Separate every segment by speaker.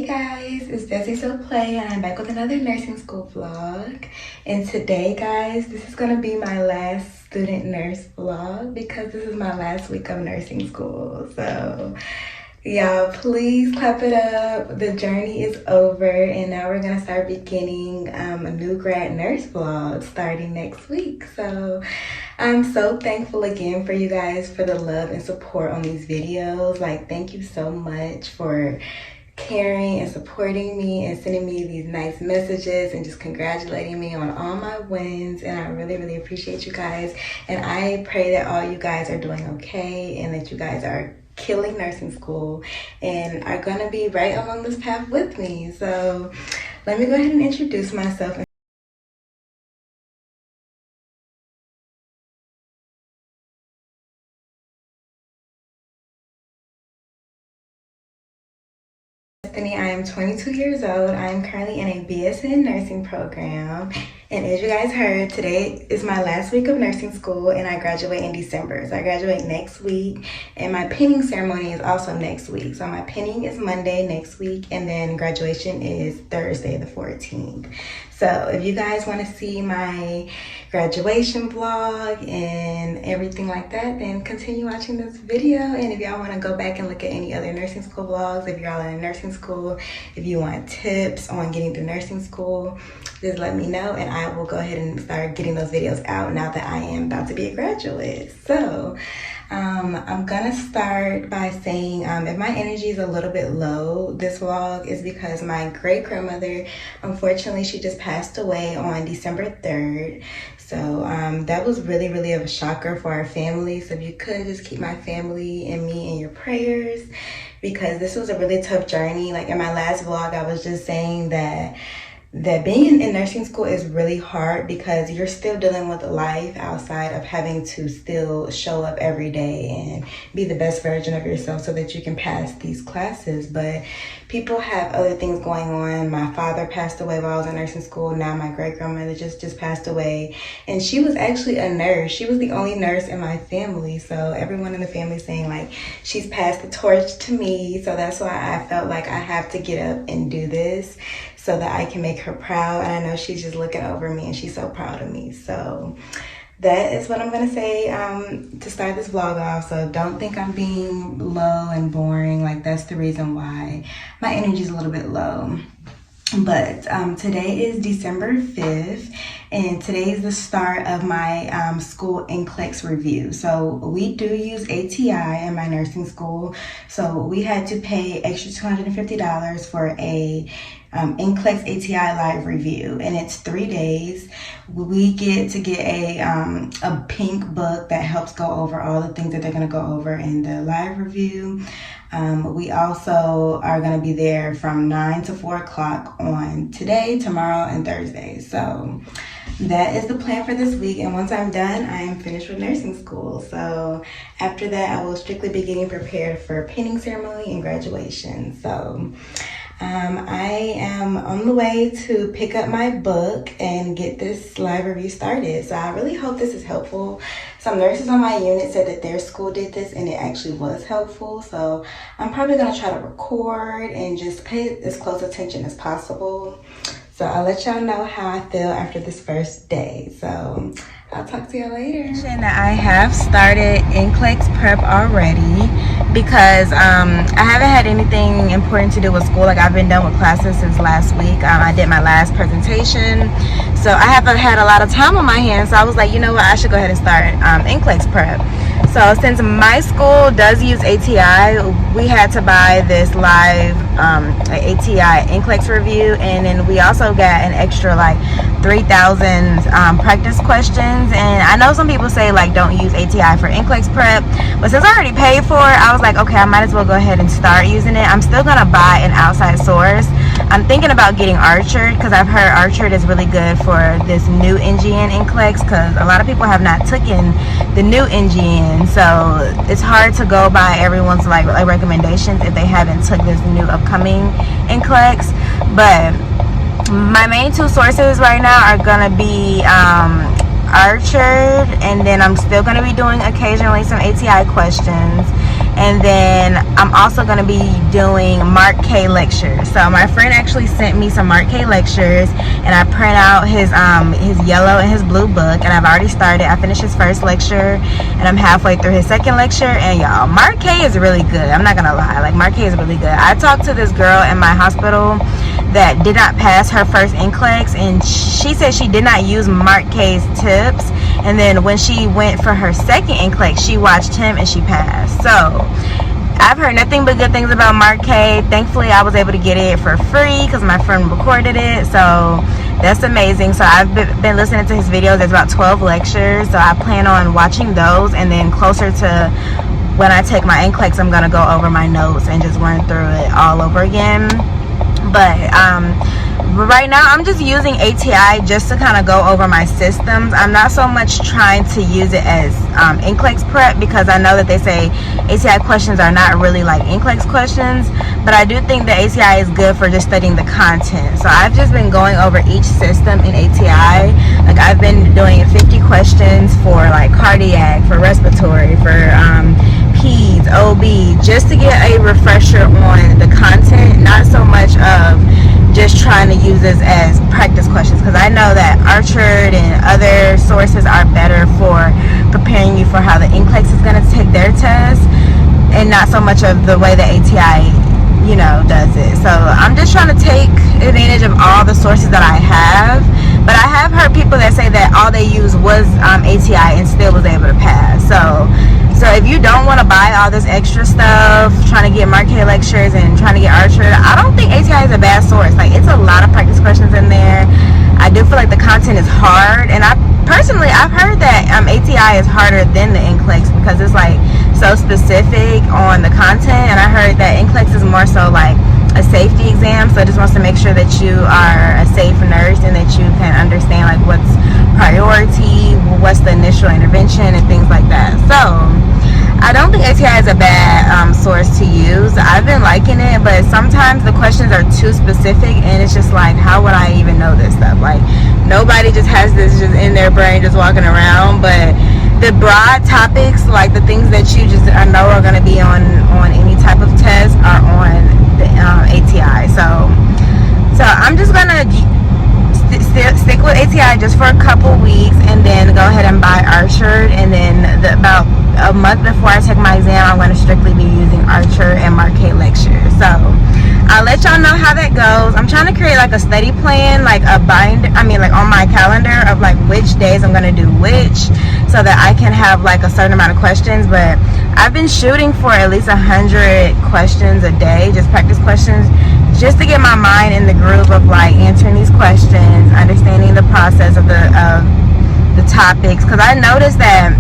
Speaker 1: Hey guys, it's Desi So Play and I'm back with another nursing school vlog. And today guys, this is gonna be my last student nurse vlog because this is my last week of nursing school. So y'all, please clap it up. The journey is over and now we're gonna start beginning a new grad nurse vlog starting next week. So I'm so thankful again for you guys for the love and support on these videos. Like, thank you so much for caring and supporting me and sending me these nice messages and just congratulating me on all my wins. And I really appreciate you guys. And I pray that all you guys are doing okay and that you guys are killing nursing school and are gonna be right along this path with me. So let me go ahead and introduce myself. I am 22 years old. I am currently in a BSN nursing program. And as you guys heard, today is my last week of nursing school and I graduate in December. So I graduate next week and my pinning ceremony is also next week. So my pinning is Monday next week and then graduation is Thursday the 14th. So if you guys want to see my graduation vlog and everything like that, then continue watching this video. And if y'all want to go back and look at any other nursing school vlogs, if you're all in nursing school, if you want tips on getting through nursing school, just let me know and I will go ahead and start getting those videos out now that I am about to be a graduate. So I'm gonna start by saying if my energy is a little bit low this vlog is because my great grandmother, unfortunately, she just passed away on December 3rd. So that was really of a shocker for our family. So if you could just keep my family and me in your prayers, because this was a really tough journey. Like in my last vlog, I was just saying that being in nursing school is really hard because you're still dealing with life outside of having to still show up every day and be the best version of yourself so that you can pass these classes. But people have other things going on. My father passed away while I was in nursing school. Now my great grandmother just passed away. And she was actually a nurse. She was the only nurse in my family. So everyone in the family saying like, she's passed the torch to me. So that's why I felt like I have to get up and do this so that I can make her proud. And I know she's just looking over me and she's so proud of me. So that is what I'm gonna say to start this vlog off. So don't think I'm being low and boring. Like, that's the reason why my energy is a little bit low. But today is December 5th and today is the start of my school NCLEX review. So we do use ATI in my nursing school. So we had to pay extra $250 for a NCLEX ATI live review, and it's 3 days. We get to get a pink book that helps go over all the things that they're going to go over in the live review. We also are going to be there from 9 to 4 o'clock on today, tomorrow, and Thursday. So that is the plan for this week. And once I'm done, I am finished with nursing school. So after that, I will strictly be getting prepared for pinning ceremony and graduation. So I am on the way to pick up my book and get this live review started. So I really hope this is helpful. Some nurses on my unit said that their school did this and it actually was helpful. So I'm probably going to try to record and just pay as close attention as possible. So I'll let y'all know how I feel after this first day. So I'll talk to y'all later. I have started NCLEX prep already because I haven't had anything important to do with school. Like, I've been done with classes since last week. I did my last presentation. So I haven't had a lot of time on my hands. So I was like, you know what, I should go ahead and start NCLEX prep. So since my school does use ATI, we had to buy this live ATI NCLEX review, and then we also got an extra like 3,000 practice questions. And I know some people say like don't use ATI for NCLEX prep, but since I already paid for it, I was like, okay, I might as well go ahead and start using it. I'm still gonna buy an outside source. I'm thinking about getting Archer because I've heard Archer is really good for this new NGN NCLEX, because a lot of people have not taken the new NGN, so it's hard to go by everyone's like recommendations if they haven't took this new upcoming NCLEX. But my main two sources right now are gonna be Archer, and then I'm still gonna be doing occasionally some ATI questions. And then I'm also going to be doing Mark K lectures. So my friend actually sent me some Mark K lectures, and I print out his yellow and his blue book, and I've already started. I finished his first lecture, and I'm halfway through his second lecture. And y'all, Mark K is really good. I'm not gonna lie, like Mark K is really good. I talked to this girl in my hospital that did not pass her first NCLEX, and she said she did not use Mark K's tips, and then when she went for her second NCLEX, she watched him and she passed. So I've heard nothing but good things about Mark K. Thankfully, I was able to get it for free because my friend recorded it, so that's amazing. So I've been listening to his videos. There's about 12 lectures, so I plan on watching those, and then closer to when I take my NCLEX, I'm gonna go over my notes and just run through it all over again. But right now I'm just using ATI just to kind of go over my systems. I'm not so much trying to use it as NCLEX prep, because I know that they say ATI questions are not really like NCLEX questions, but I do think that ATI is good for just studying the content. So I've just been going over each system in ATI. Like I've been doing 50 questions for like cardiac, for respiratory, for peds, OB, just to get a refresher on the content, not so much of just trying to use this as practice questions, because I know that Archer and other sources are better for preparing you for how the NCLEX is going to take their test, and not so much of the way the ATI, you know, does it. So I'm just trying to take advantage of all the sources that I have, but I have heard people that say that all they used was ATI and still was able to pass. So if you don't want to buy all this extra stuff, trying to get Mark K lectures and trying to get Archer, I don't think ATI is a bad source. Like, it's a lot of practice questions in there. I do feel like the content is hard, and I've heard that ATI is harder than the NCLEX because it's like so specific on the content, and I heard that NCLEX is more so like a safety exam, so it just wants to make sure that you are a safe nurse and that you can understand like what's priority, what's the initial intervention, and things like that. So I don't think ATI is a bad source to use. I've been liking it, but sometimes the questions are too specific, and it's just like, how would I even know this stuff? Like, nobody just has this just in their brain just walking around, but the broad topics, like the things that you just know are going to be on any type of test, are on the ATI. So I'm just gonna stick with ATI just for a couple weeks, and then go ahead and buy Archer, and then about a month before I take my exam, I'm going to strictly be using Archer and Mark K lectures. So I'll let y'all know how that goes. I'm trying to create like a study plan, like a like on my calendar of like which days I'm going to do which, so that I can have like a certain amount of questions. But I've been shooting for at least 100 questions a day, just practice questions, just to get my mind in the groove of like answering these questions, understanding the process of the topics. Because I noticed that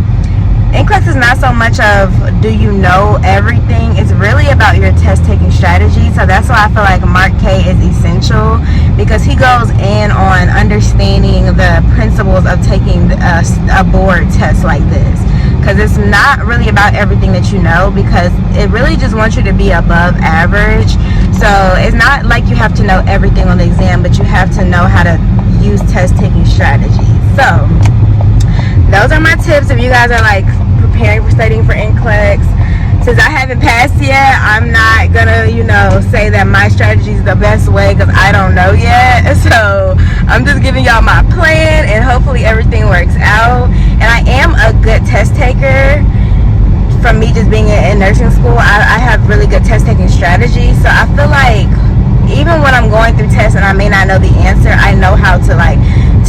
Speaker 1: NCLEX is not so much of do you know everything, it's really about your test taking strategy. So that's why I feel like Mark K is essential, because he goes in on understanding the principles of taking a board test like this, because it's not really about everything that you know, because it really just wants you to be above average. So it's not like you have to know everything on the exam, but you have to know how to use test taking strategies. So those are my tips if you guys are like preparing for studying for NCLEX. Since I haven't passed yet, I'm not gonna, say that my strategy is the best way, because I don't know yet. So I'm just giving y'all my plan, and hopefully everything works out. And I am a good test taker. From me just being in nursing school, I have really good test taking strategy. So I feel like even when I'm going through tests and I may not know the answer, I know how to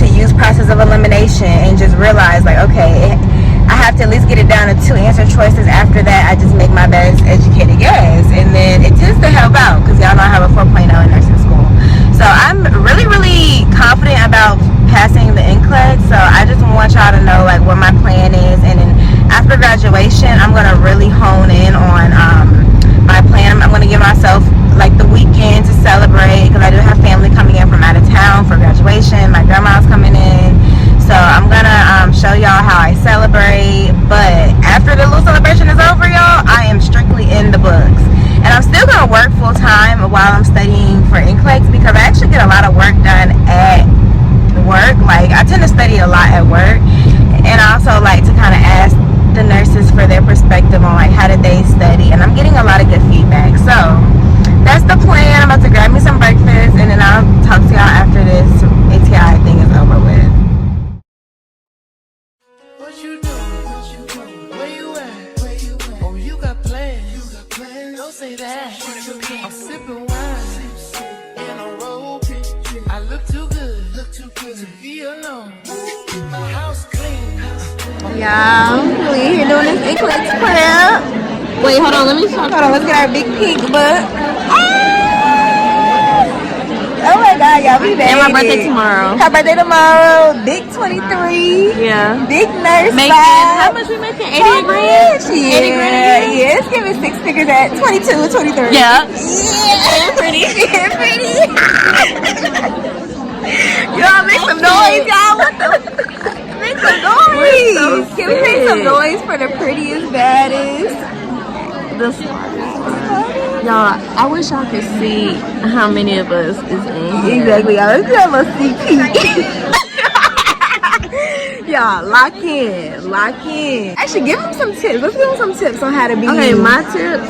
Speaker 1: use process of elimination and just realize like, okay, I have to at least get it down to 2 answer choices. After that, I just make my best educated guess, and then it tends to help out, because y'all know I have a 4.0 in nursing school. So I'm really, really confident about passing the NCLEX. So I just want y'all to know like what my plan is, and then after graduation, I'm gonna really hone in on my plan. I'm gonna give myself like the weekend to celebrate, because I do have family coming in from out of town for graduation. My grandma's coming in, so I'm gonna show y'all how I celebrate. But after the little celebration is over, y'all, I am strictly in the books, and I'm still gonna work full time while I'm studying for NCLEX, because I actually get a lot of work done at work. Like, I tend to study a lot at work, and I also like to kind of ask the nurses for their perspective on like how did they study, and
Speaker 2: Yeah, we here doing this NCLEX prep. Wait, hold on, let me start. Hold on, let's get our big pink book. Oh my god, y'all, we made it. And my birthday tomorrow. Her birthday tomorrow. Big 23. Yeah. Big nurse. How much we making? 80 grand? Yeah. 80 grand? Yeah, it's giving 6 figures at 22 or 23. Yeah. Yeah. And pretty. And pretty. Y'all make some noise, y'all. What the? Make some noise. So can we make some noise for the prettiest, baddest? The smartest. Y'all, I wish y'all could see how many of us is in here. Exactly, y'all. Let's have a CP. Y'all, lock in. Lock in. Actually, give them some tips. Let's give them some tips on how to be. Okay, my tips.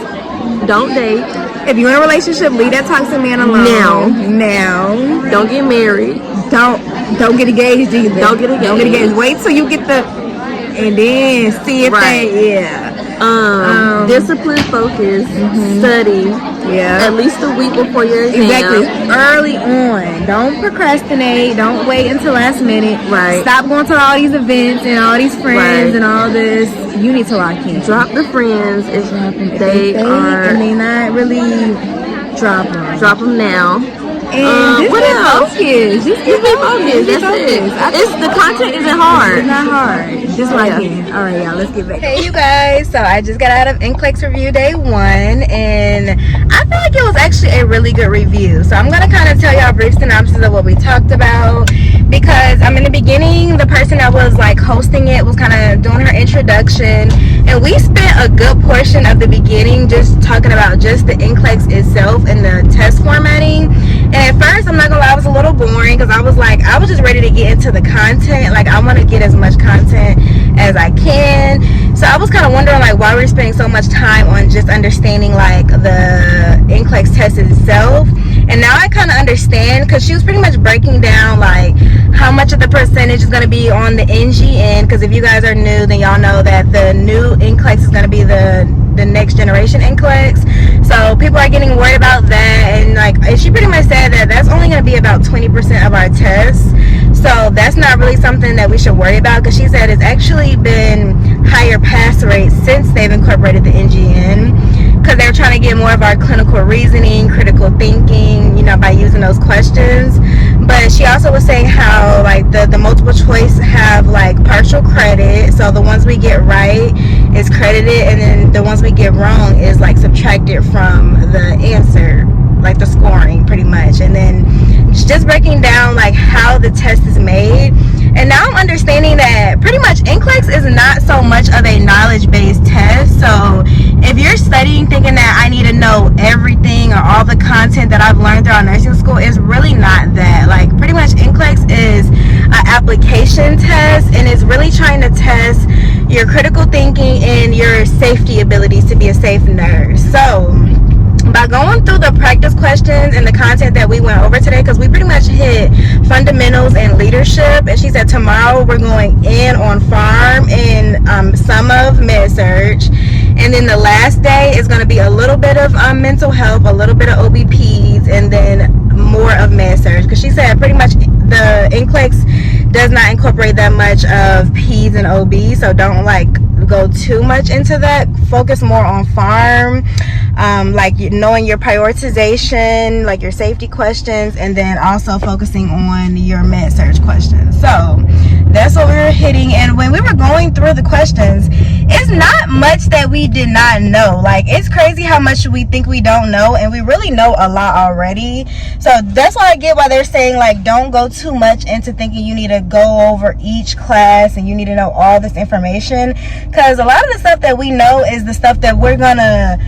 Speaker 2: Don't date. If you're in a relationship, leave that toxic man alone. Now. Don't get married. Don't get engaged either. Don't get engaged. Wait till you get the, and then see if discipline, focus, study. Yeah. At least a week before your exam. Exactly. Early on. Don't procrastinate. Don't wait until last minute. Right. Stop going to all these events and all these friends and all this. You need to lock in. Drop the friends if they are and they not really drop them. Drop them now. And what else? Just be focused. That's it. The content isn't hard. It's not hard. Just like it. All right, y'all. Let's get back. Hey, you guys. So I just got out of NCLEX review day 1, and I feel like it was actually a really good review. So I'm gonna kind of tell y'all a brief synopsis of what we talked about, because in the beginning, the person that was like hosting it was kind of doing her introduction, and we spent a good portion of the beginning just talking about just the NCLEX itself and the test formatting. And at first, I'm not gonna lie, I was a little boring because I was just ready to get into the content. Like, I want to get as much content as I can. So I was kind of wondering like why we're spending so much time on just understanding like the NCLEX test itself. And now I kind of understand, because she was pretty much breaking down like how much of the percentage is going to be on the NGN. Because if you guys are new, then y'all know that the new NCLEX is going to be the next generation NCLEX. So people are getting worried about that, and she pretty much said that that's only going to be about 20% of our tests. So that's not really something that we should worry about, because she said it's actually been higher pass rates since they've incorporated the NGN, because they're trying to get more of our clinical reasoning, critical thinking, by using those questions. But she also was saying how like the multiple choice have like partial credit, so the ones we get right is credited, and then the ones we get wrong is like subtracted from the answer, like the scoring pretty much. And then just breaking down like how the test is made. And now I'm understanding that pretty much NCLEX is not so much of a knowledge-based test. So if you're studying thinking that I need to know everything or all the content that I've learned throughout nursing school, it's really not that. Like, pretty much NCLEX is an application test, and it's really trying to test your critical thinking and your safety abilities to be a safe nurse. So by going through the practice questions and the content that we went over today, because we pretty much hit fundamentals and leadership, and she said tomorrow we're going in on pharm and some of med surg, and then the last day is going to be a little bit of mental health, a little bit of OB-PEDS, and then more of med surg, because she said pretty much the NCLEX does not incorporate that much of PEDS and OB, so don't like go too much into that. Focus more on pharm, like knowing your prioritization, like your safety questions, and then also focusing on your med surg questions. So that's what we were hitting. And when we were going through the questions, it's not much that we did not know. Like, it's crazy how much we think we don't know, and we really know a lot already. So that's why I get why they're saying like don't go too much into thinking you need to go over each class and you need to know all this information, because a lot of the stuff that we know is the stuff that we're gonna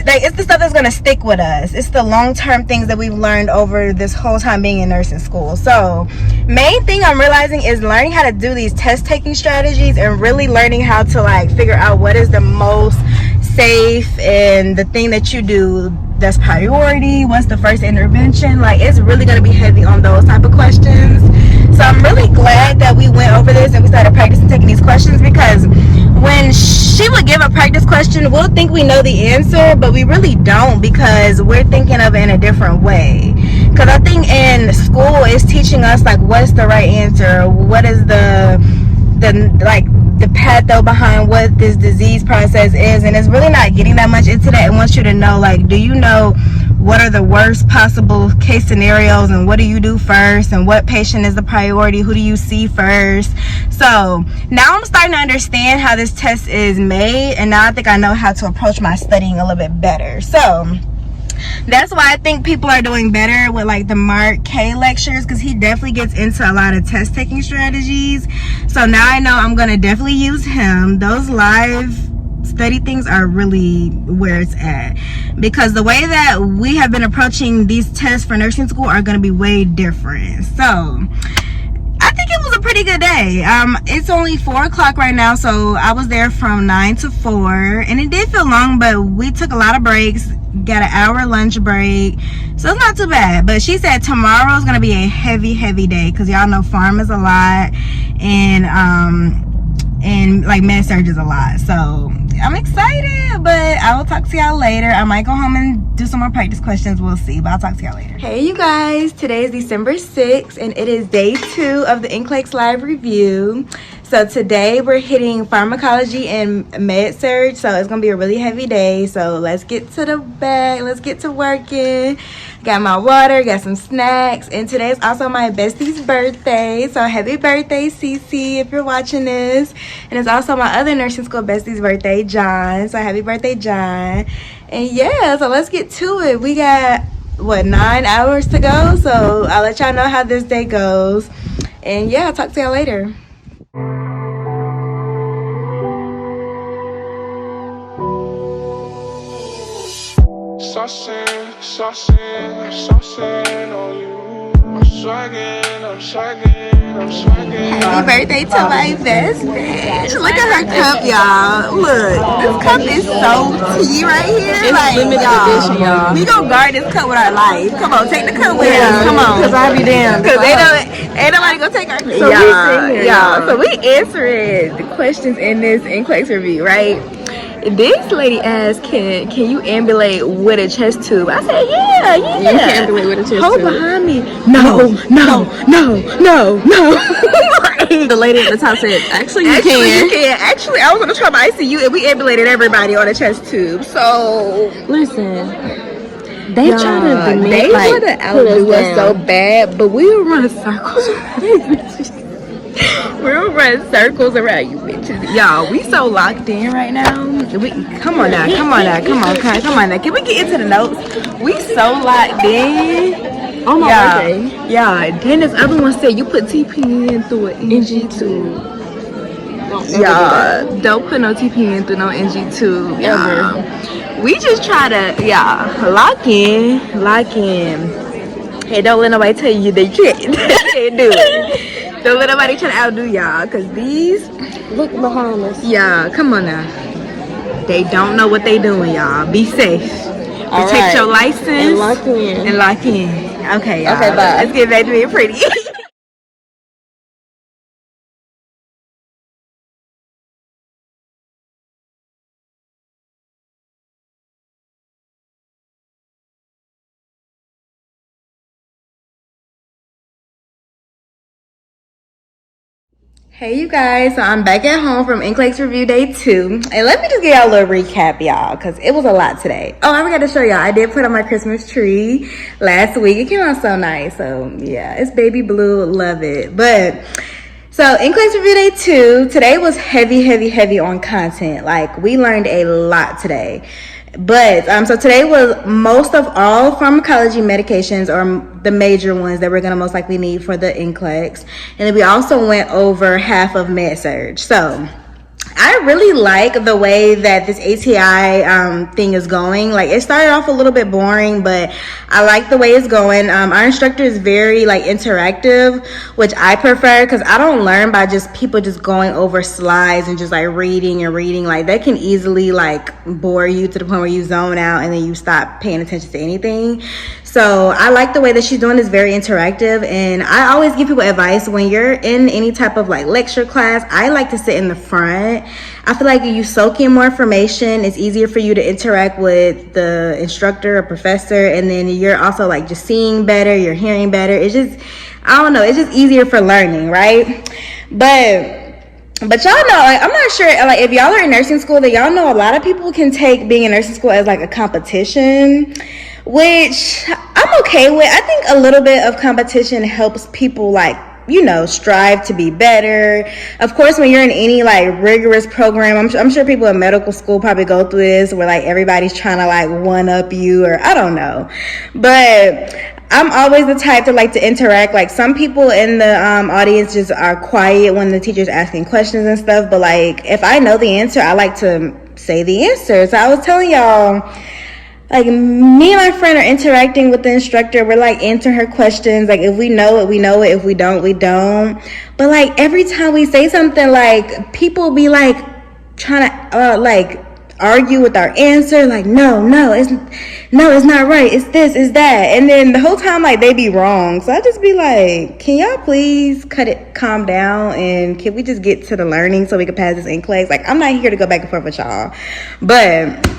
Speaker 2: like, it's the stuff that's gonna stick with us. It's the long-term things that we've learned over this whole time being in nursing school. So main thing I'm realizing is learning how to do these test taking strategies, and really learning how to like figure out what is the most safe and the thing that you do that's priority, what's the first intervention. Like, it's really going to be heavy on those type of questions. So I'm really glad that we went over this and we started practicing taking these questions, because when she would give a practice question, we'll think we know the answer, but we really don't, because we're thinking of it in a different way. Because I think in school it's teaching us like what's the right answer, what is the like
Speaker 1: the patho behind what this disease process is, and it's really not getting that much into that. It wants you to know, like, do you know what are the worst possible case scenarios, and what do you do first, and what patient is the priority, who do you see first. So now I'm starting to understand how this test is made, and now I think I know how to approach my studying a little bit better. So that's why I think people are doing better with like the Mark K lectures, because he definitely gets into a lot of test taking strategies. So now I know I'm gonna definitely use him. Those live study things are really where it's at, because the way that we have been approaching these tests for nursing school are going to be way different. So I think it was a pretty good day. It's only 4 o'clock right now, so I was there from 9 to 4, and it did feel long, but we took a lot of breaks, got an hour lunch break, so it's not too bad. But she said tomorrow is going to be a heavy day, because y'all know pharm is a lot, and like med surg is a lot. So I'm excited, but I will talk to y'all later. I might go home and do some more practice questions. We'll see, but I'll talk to y'all later. Hey you guys, today is December 6th, and it is day 2 of the NCLEX live review. So today we're hitting pharmacology and med surg, so it's gonna be a really heavy day. So let's get to the bag, let's get to working. Got my water, got some snacks, and today is also my bestie's birthday. So happy birthday, Cece, if you're watching this. And it's also my other nursing school bestie's birthday, John. So happy birthday, John. And yeah, so let's get to it. We got, what, 9 hours to go? So I'll let y'all know how this day goes. And yeah, I'll talk to y'all later.
Speaker 3: Saucing on you. I'm swagging.
Speaker 1: Happy birthday to my best bitch. Look at her cup, y'all. Look, this cup is so tea right here.
Speaker 2: It's like, limited edition, y'all.
Speaker 1: We gonna guard this cup with our life. Come on, take the cup with us. Come on.
Speaker 2: Because I'll be damned.
Speaker 1: Because ain't nobody gonna take our cup. So we answering the questions in this NCLEX review, right? This lady asked, can you ambulate with a chest tube? I said, yeah.
Speaker 2: You can ambulate with a chest
Speaker 1: Hold
Speaker 2: tube.
Speaker 1: behind me. No.
Speaker 2: The lady at the top said, actually you
Speaker 1: can.
Speaker 2: can.
Speaker 1: Actually, I was gonna try my ICU and we ambulated everybody on a chest tube. So
Speaker 2: listen, they try to
Speaker 1: they
Speaker 2: like,
Speaker 1: want to outdo us so bad, but we will run circles. We'll run circles around you bitches. Y'all, we so locked in right now. Come on now. Can we get into the notes? We so locked in.
Speaker 2: on my birthday.
Speaker 1: Yeah, then this other one said you put TP in through an NG tube. Yeah, don't put no TP in through no NG tube. We just try to, lock in. Hey, don't let nobody tell you that you can't do it. Don't let nobody try to outdo y'all, because these...
Speaker 2: Look behind us.
Speaker 1: Yeah, come on now. They don't know what they doing, y'all. Be safe. Protect your license.
Speaker 2: And lock in.
Speaker 1: Okay, y'all.
Speaker 2: Okay, bye.
Speaker 1: Let's get back to being pretty. Hey you guys, so I'm back at home from NCLEX review day 2, and let me just give y'all a little recap, y'all, because it was a lot today. Oh, I forgot to show y'all, I did put on my Christmas tree last week. It came out so nice. So yeah, it's baby blue, love it. But so NCLEX review day 2 today was heavy on content. Like, we learned a lot today. But so today was most of all pharmacology medications, or the major ones that we're going to most likely need for the NCLEX. And then we also went over half of med surg. So I really like the way that this ATI thing is going. Like, it started off a little bit boring, but I like the way it's going. Our instructor is very like interactive, which I prefer, because I don't learn by just people just going over slides and just like reading. Like, that can easily like bore you to the point where you zone out and then you stop paying attention to anything. So I like the way that she's doing this, very interactive. And I always give people advice when you're in any type of like lecture class. I like to sit in the front. I feel like you soak in more information. It's easier for you to interact with the instructor or professor, and then you're also like just seeing better, you're hearing better. It's just, I don't know, it's just easier for learning, right? But But y'all know, like, I'm not sure, like, if y'all are in nursing school, that y'all know a lot of people can take being in nursing school as like a competition, which I'm okay with. I think a little bit of competition helps people, like, you know, strive to be better. Of course, when you're in any like rigorous program, I'm sure people in medical school probably go through this, where like everybody's trying to like one up you, or I don't know. But I'm always the type to like to interact. Like, some people in the audience just are quiet when the teacher's asking questions and stuff. But like, if I know the answer, I like to say the answer. So I was telling y'all, like, me and my friend are interacting with the instructor. We're like answering her questions. Like, if we know it, we know it. If we don't, we don't. But like, every time we say something, like, people be like trying to like argue with our answer. Like, no, it's not right. It's this, it's that. And then the whole time, like, they be wrong. So I just be like, can y'all please calm down, and can we just get to the learning so we can pass this NCLEX? Like, I'm not here to go back and forth with y'all. But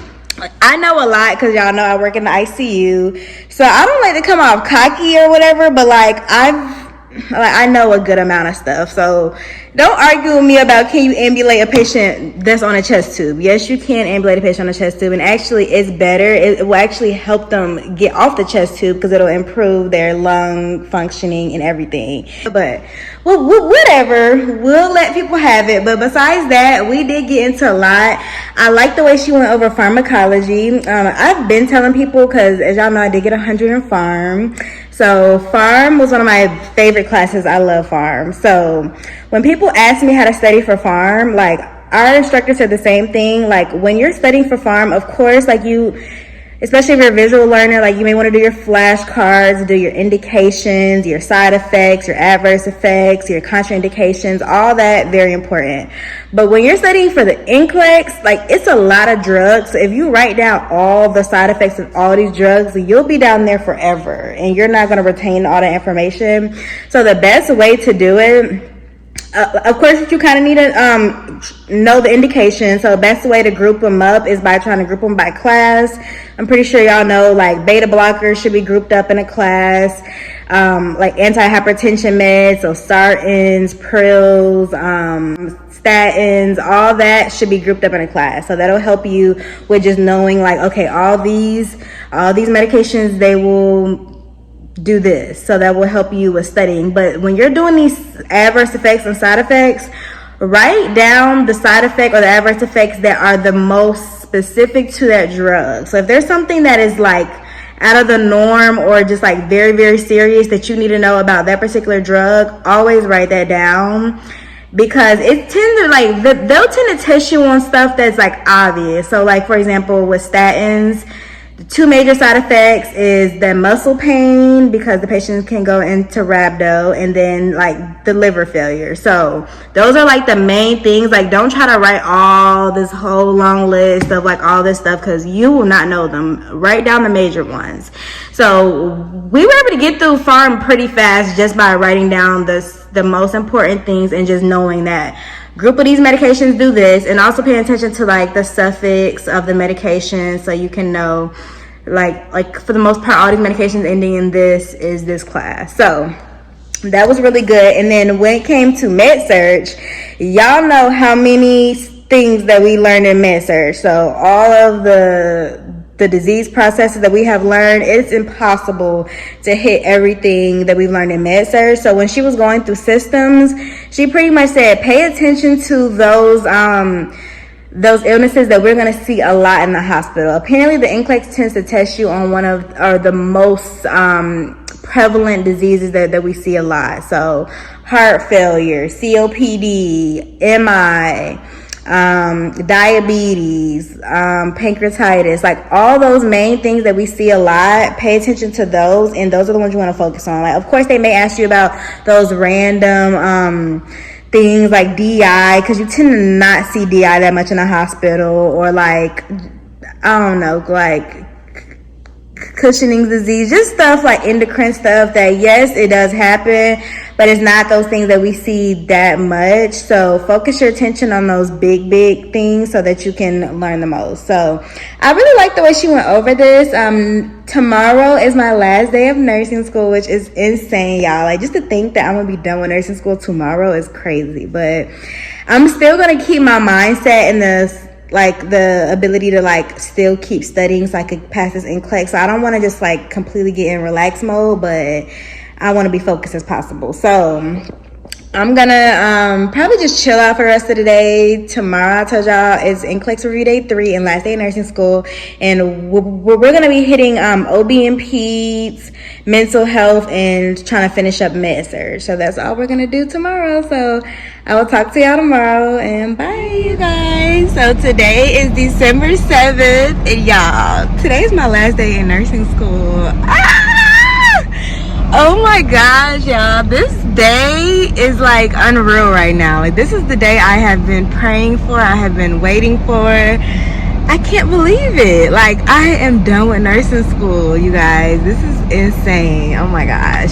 Speaker 1: I know a lot, because y'all know I work in the ICU, so I don't like to come off cocky or whatever, but like, I know a good amount of stuff. So don't argue with me about, can you ambulate a patient that's on a chest tube? Yes, you can ambulate a patient on a chest tube, and actually it's better. It will actually help them get off the chest tube, because it'll improve their lung functioning and everything. But well, whatever, we'll let people have it. But besides that, we did get into a lot. I like the way she went over pharmacology. I've been telling people, because as y'all know, I did get 100 in pharm. So pharm was one of my favorite classes. I love pharm. So when people ask me how to study for pharm, like, our instructor said the same thing. Like, when you're studying for pharm, of course, like, especially if you're a visual learner, like, you may want to do your flashcards, do your indications, your side effects, your adverse effects, your contraindications, all that, very important. But when you're studying for the NCLEX, like, it's a lot of drugs. So if you write down all the side effects of all these drugs, you'll be down there forever, and you're not going to retain all that information. So the best way to do it, of course, you kind of need to know the indication. So the best way to group them up is by trying to group them by class. I'm pretty sure y'all know, like, beta blockers should be grouped up in a class. Like antihypertension meds, so sartans, prils, statins, all that should be grouped up in a class. So that'll help you with just knowing, like, okay, all these medications, they will do this. So that will help you with studying. But when you're doing these adverse effects and side effects, write down the side effect or the adverse effects that are the most specific to that drug. So if there's something that is like out of the norm, or just like very, very serious, that you need to know about that particular drug, always write that down, because it tends to, like, they'll tend to test you on stuff that's like obvious. So like, for example, with statins, the two major side effects is the muscle pain, because the patient can go into rhabdo, and then like the liver failure. So those are like the main things. Like, don't try to write all this whole long list of like all this stuff, because you will not know them. Write down the major ones. So we were able to get through pharm pretty fast just by writing down the most important things, and just knowing that group of these medications do this, and also paying attention to like the suffix of the medication, so you can know, like for the most part, all these medications ending in this is this class. So that was really good. And then when it came to med surg, y'all know how many things that we learned in med surg. So all of the disease processes that we have learned, it's impossible to hit everything that we've learned in med surg. So when she was going through systems, she pretty much said, pay attention to those illnesses that we're going to see a lot in the hospital. Apparently the NCLEX tends to test you on one of, or the most prevalent diseases that we see a lot. So heart failure, COPD, MI, diabetes, pancreatitis, like all those main things that we see a lot. Pay attention to those, and those are the ones you want to focus on. Like, of course, they may ask you about those random things like DI, because you tend to not see DI that much in a hospital, or like, I don't know, like cushioning disease, just stuff like endocrine stuff that, yes, it does happen, but it's not those things that we see that much. So focus your attention on those big things so that you can learn the most. So I really like the way she went over this. Tomorrow is my last day of nursing school, which is insane, y'all. Like, just to think that I'm gonna be done with nursing school tomorrow is crazy. But I'm still gonna keep my mindset in the ability to like still keep studying so I could pass this NCLEX. So I don't want to just like completely get in relax mode, but I want to be focused as possible. So I'm gonna probably just chill out for the rest of the day. Tomorrow, I told y'all, is NCLEX review day 3 and last day of nursing school, and we're gonna be hitting OB and peds, mental health, and trying to finish up med surg. So that's all we're gonna do tomorrow. So I will talk to y'all tomorrow, and bye, you guys. So today is December 7th, and y'all, today is my last day in nursing school. Oh my gosh, y'all, this day is like unreal right now. Like, this is the day I have been praying for, I have been waiting for. I can't believe it. Like, I am done with nursing school, you guys. This is insane. Oh my gosh.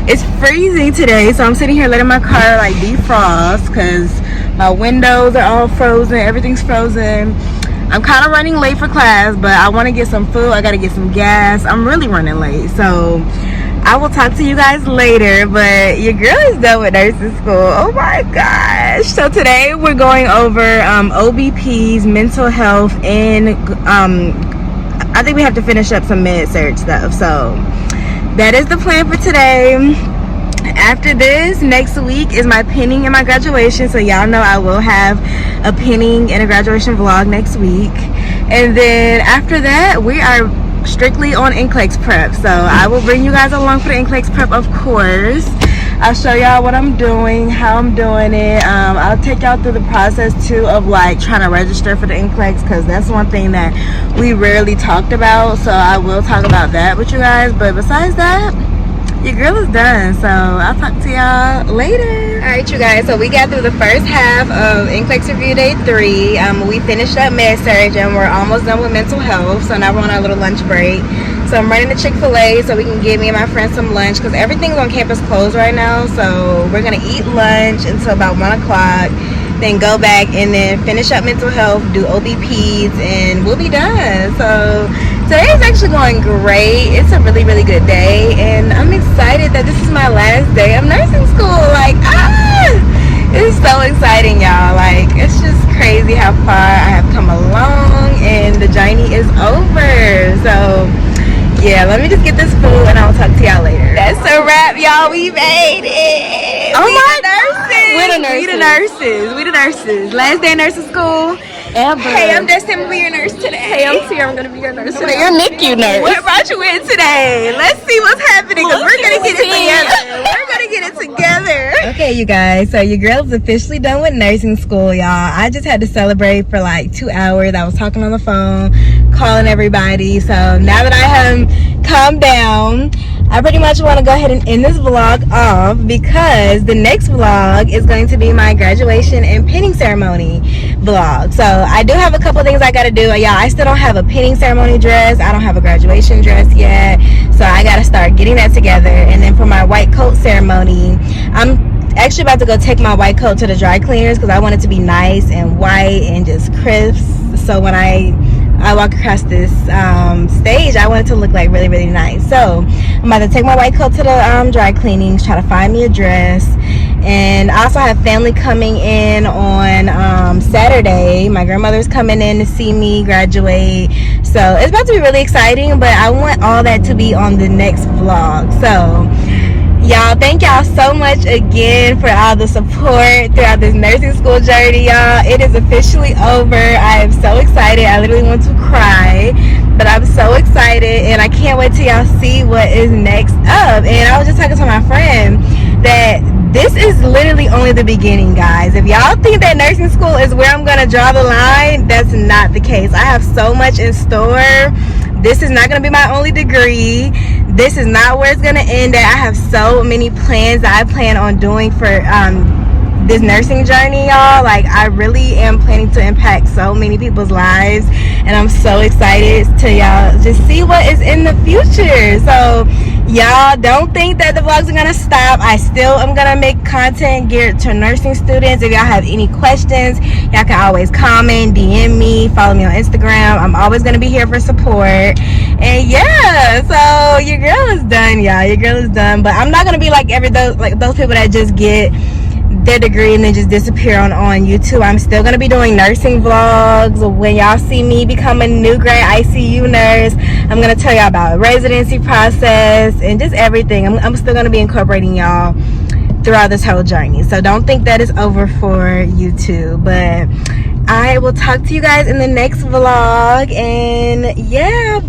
Speaker 1: It's freezing today, so I'm sitting here letting my car like defrost because my windows are all frozen, everything's frozen. I'm kind of running late for class, but I want to get some food. I got to get some gas. I'm really running late, so I will talk to you guys later. But your girl is done with nursing school. Oh my gosh. So today we're going over OBPs, mental health, and I think we have to finish up some med surg stuff. So that is the plan for today. After this, next week is my pinning and my graduation, so y'all know I will have a pinning and a graduation vlog next week. And then after that, we are strictly on NCLEX prep, so I will bring you guys along for the NCLEX prep, of course. I'll show y'all what I'm doing, how I'm doing it. I'll take y'all through the process too of like trying to register for the NCLEX, because that's one thing that we rarely talked about, so I will talk about that with you guys. But besides that, your girl is done, so I'll talk to y'all later. All right, you guys, so we got through the first half of NCLEX review day 3. We finished up med surg and we're almost done with mental health, so now we're on our little lunch break. So I'm running to Chick-fil-A so we can give me and my friends some lunch, because everything's on campus closed right now. So we're gonna eat lunch until about 1 o'clock, then go back and then finish up mental health, do OBPs, and we'll be done. So today is actually going great. It's a really good day, and I'm excited that this is my last day of nursing school. Like, it's so exciting, y'all. Like, it's just crazy how far I have come along, and the journey is over. So yeah, let me just get this food and I'll talk to y'all later. That's a wrap, y'all. We made it.
Speaker 2: Oh my
Speaker 1: nurses. We the nurses. Last day of nursing school.
Speaker 2: Ever.
Speaker 1: Hey, I'm Destin. I'm gonna be your nurse today.
Speaker 2: Hey, I'm Tia. I'm gonna be your nurse today. You're NICU nurse.
Speaker 1: What brought you in today? Let's see what's happening, because we're gonna get it together. Okay, you guys, so your girl's officially done with nursing school, y'all. I just had to celebrate for like 2 hours. I was talking on the phone, calling everybody. So now that I have calmed down, I pretty much want to go ahead and end this vlog off, because the next vlog is going to be my graduation and pinning ceremony vlog. So I do have a couple things I got to do. Y'all, I still don't have a pinning ceremony dress. I don't have a graduation dress yet. So I got to start getting that together. And then for my white coat ceremony, I'm actually about to go take my white coat to the dry cleaners, because I want it to be nice and white and just crisp. So when I walk across this stage, I want it to look like really nice. So I'm about to take my white coat to the dry cleanings, try to find me a dress. And I also have family coming in on Saturday. My grandmother's coming in to see me graduate, so it's about to be really exciting, but I want all that to be on the next vlog. So y'all, thank y'all so much again for all the support throughout this nursing school journey, y'all. It is officially over. I am so excited. I literally want to cry, but I'm so excited, and I can't wait till y'all see what is next up. And I was just talking to my friend that this is literally only the beginning, guys. If y'all think that nursing school is where I'm gonna draw the line, that's not the case. I have so much in store. This is not gonna be my only degree. This is not where it's gonna end at. I have so many plans that I plan on doing for this nursing journey, y'all. Like, I really am planning to impact so many people's lives, and I'm so excited to y'all just see what is in the future. So y'all don't think that the vlogs are gonna stop. I still am gonna make content geared to nursing students. If y'all have any questions, y'all can always comment, DM me, follow me on Instagram. I'm always gonna be here for support. And yeah, so your girl is done, y'all. Your girl is done. But I'm not gonna be like those people that just get their degree and then just disappear on YouTube. I'm still gonna be doing nursing vlogs. When y'all see me become a new grade ICU nurse, I'm gonna tell y'all about residency process and just everything. I'm still gonna be incorporating y'all throughout this whole journey. So don't think that it's over for YouTube. But I will talk to you guys in the next vlog. And yeah, bye.